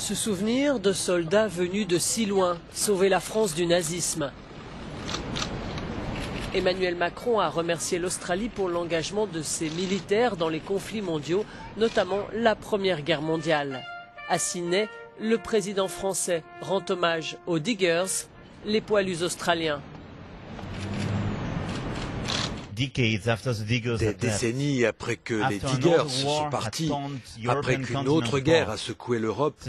Se souvenir de soldats venus de si loin, sauver la France du nazisme. Emmanuel Macron a remercié l'Australie pour l'engagement de ses militaires dans les conflits mondiaux, notamment la Première Guerre mondiale. À Sydney, le président français rend hommage aux Diggers, les poilus australiens. Des décennies après que les Diggers sont partis, après qu'une autre guerre a secoué l'Europe,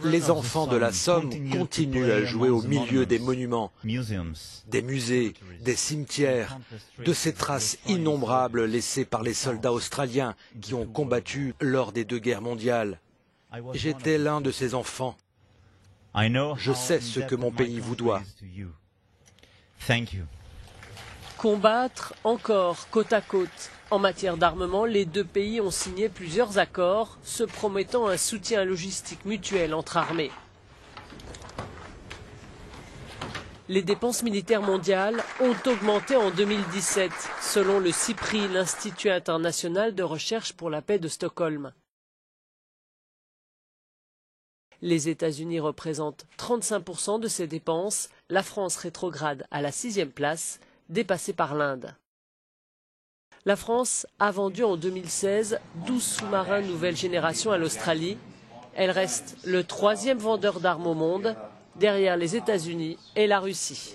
les enfants de la Somme continuent à jouer au milieu des monuments, des musées, des cimetières, de ces traces innombrables laissées par les soldats australiens qui ont combattu lors des 2 guerres mondiales. J'étais l'un de ces enfants. Je sais ce que mon pays vous doit. Combattre encore côte à côte. En matière d'armement, les 2 pays ont signé plusieurs accords, se promettant un soutien logistique mutuel entre armées. Les dépenses militaires mondiales ont augmenté en 2017, selon le CIPRI, l'Institut international de recherche pour la paix de Stockholm. Les États-Unis représentent 35% de ces dépenses, la France rétrograde à la 6e place, dépassée par l'Inde. La France a vendu en 2016 12 sous-marins nouvelle génération à l'Australie. Elle reste le 3e vendeur d'armes au monde, derrière les États-Unis et la Russie.